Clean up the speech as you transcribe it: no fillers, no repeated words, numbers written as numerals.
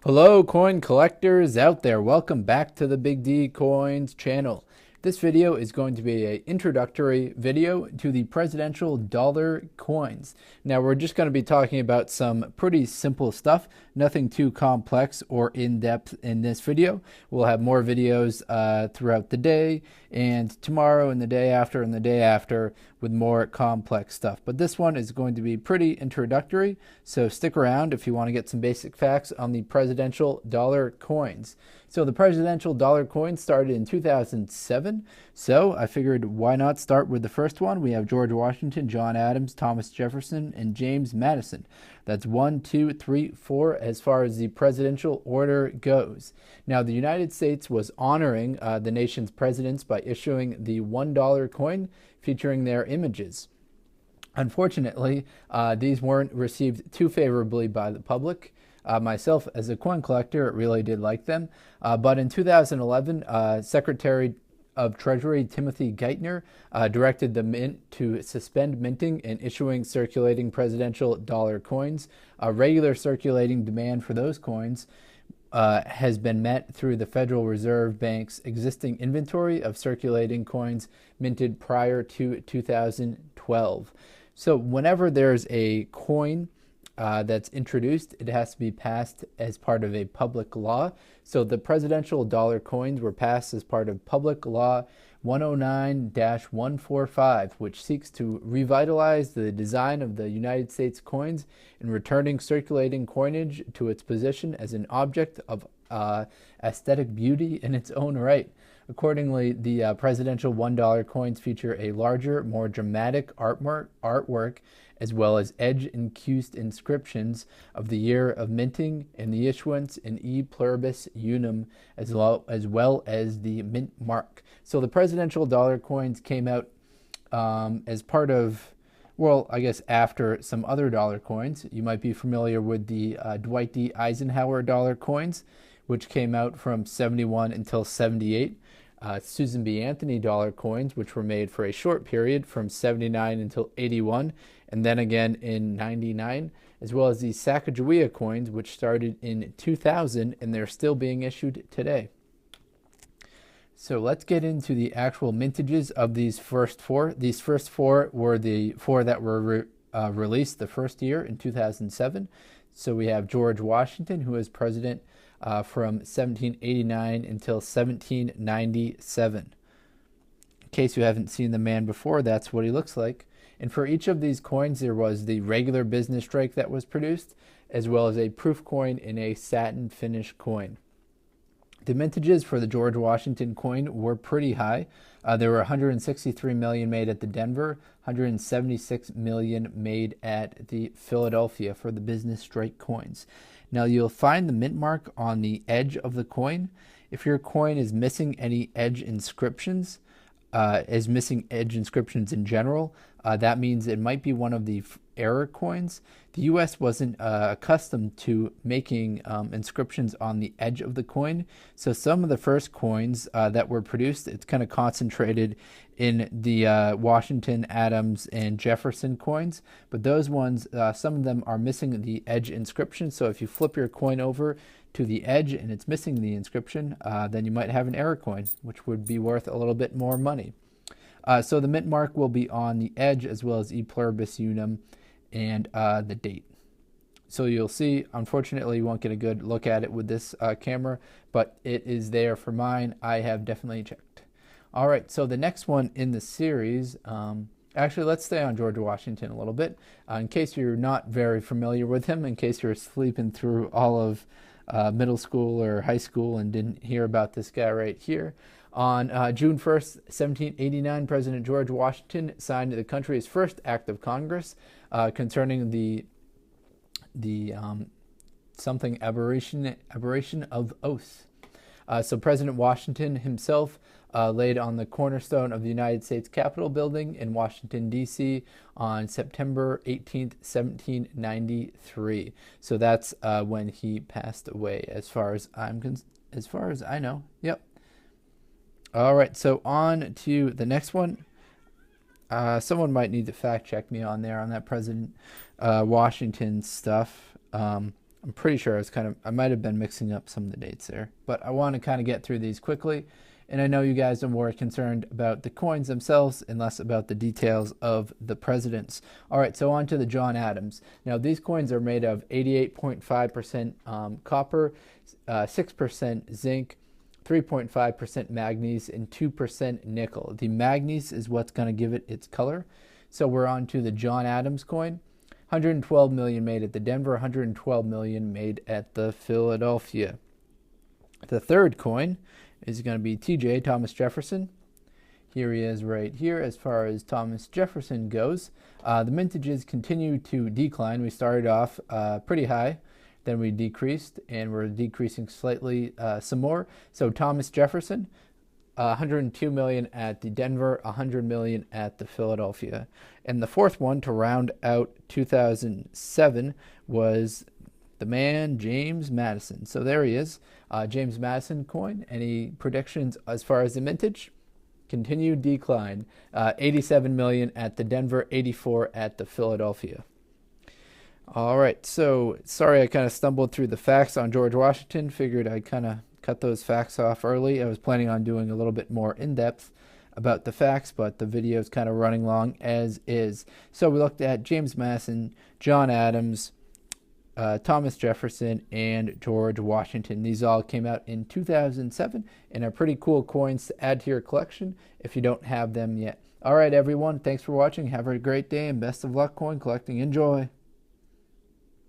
Hello coin collectors out there, welcome back to the Big D Coins channel. This video is going to be an introductory video to the presidential dollar coins. Now we're just going to be talking about some pretty simple stuff, nothing too complex or in-depth in this video. We'll have more videos throughout the day and tomorrow and the day after with more complex stuff. But this one is going to be pretty introductory, so stick around if you want to get some basic facts on the presidential dollar coins. So the presidential dollar coin started in 2007, so I figured why not start with the first one. We have George Washington, John Adams, Thomas Jefferson, and James Madison. That's 1, 2, 3, 4 as far as the presidential order goes. Now the United States was honoring the nation's presidents by issuing the $1 coin featuring their images. Unfortunately, these weren't received too favorably by the public. Myself, as a coin collector, really did like them. But in 2011, Secretary of Treasury Timothy Geithner directed the Mint to suspend minting and issuing circulating presidential dollar coins. Regular circulating demand for those coins has been met through the Federal Reserve Bank's existing inventory of circulating coins minted prior to 2012. So whenever there's a coin that's introduced, it has to be passed as part of a public law. So the presidential dollar coins were passed as part of Public Law 109-145, which seeks to revitalize the design of the United States coins and returning circulating coinage to its position as an object of aesthetic beauty in its own right. Accordingly, the presidential $1 coins feature a larger, more dramatic artwork, as well as edge-incused inscriptions of the year of minting and the issuance in E pluribus unum, as well as the mint mark. So the presidential dollar coins came out as part of, well, I guess after some other dollar coins. You might be familiar with the Dwight D. Eisenhower dollar coins, which came out from 71 until 78. Susan B. Anthony dollar coins, which were made for a short period from 79 until 81, and then again in 99, as well as the Sacagawea coins, which started in 2000, and they're still being issued today. So let's get into the actual mintages of these first four. These first four were the four that were released the first year in 2007. So we have George Washington, who was president from 1789 until 1797. In case you haven't seen the man before, that's what he looks like. And for each of these coins, there was the regular business strike that was produced, as well as a proof coin and a satin finish coin. The mintages for the George Washington coin were pretty high. There were 163 million made at the Denver, 176 million made at the Philadelphia for the business strike coins. Now you'll find the mint mark on the edge of the coin. If your coin is missing any edge inscriptions, in general, that means it might be one of the error coins. The U.S. wasn't accustomed to making inscriptions on the edge of the coin, so some of the first coins that were produced, it's kind of concentrated in the Washington, Adams, and Jefferson coins, but those ones, some of them are missing the edge inscription, so if you flip your coin over to the edge and it's missing the inscription, then you might have an error coin, which would be worth a little bit more money. So the mint mark will be on the edge, as well as E pluribus unum and the date. So you'll see, unfortunately, you won't get a good look at it with this camera, but it is there for mine. I have definitely checked. All right, so the next one in the series, actually, let's stay on George Washington a little bit. In case you're not very familiar with him, in case you're sleeping through all of middle school or high school and didn't hear about this guy right here. On June 1st, 1789, President George Washington signed the country's first act of Congress concerning the something aberration of oaths. So President Washington himself laid on the cornerstone of the United States Capitol building in Washington, D.C. on September 18th, 1793. So that's when he passed away, as far as I know. Yep. All right, so on to the next one. Someone might need to fact check me on there on that President Washington stuff. I'm pretty sure I might have been mixing up some of the dates there, but I want to kind of get through these quickly. And I know you guys are more concerned about the coins themselves and less about the details of the presidents. All right, so on to the John Adams. Now, these coins are made of 88.5% copper, 6% zinc, 3.5% manganese, and 2% nickel. The manganese is what's going to give it its color. So we're on to the John Adams coin. 112 million made at the Denver, 112 million made at the Philadelphia. The third coin is going to be TJ, Thomas Jefferson. Here he is right here as far as Thomas Jefferson goes. The mintages continue to decline. We started off pretty high, then we decreased, and we're decreasing slightly some more. So Thomas Jefferson, 102 million at the Denver, 100 million at the Philadelphia. And the fourth one to round out 2007 was the man James Madison. So there he is, James Madison coin. Any predictions as far as the mintage? Continued decline. 87 million at the Denver, 84 at the Philadelphia. All right, so sorry I kind of stumbled through the facts on George Washington. Figured I'd kind of cut those facts off early. I was planning on doing a little bit more in-depth about the facts, but the video is kind of running long as is. So we looked at James Madison, John Adams, Thomas Jefferson, and George Washington. These all came out in 2007 and are pretty cool coins to add to your collection if you don't have them yet. All right, everyone. Thanks for watching. Have a great day and best of luck coin collecting. Enjoy.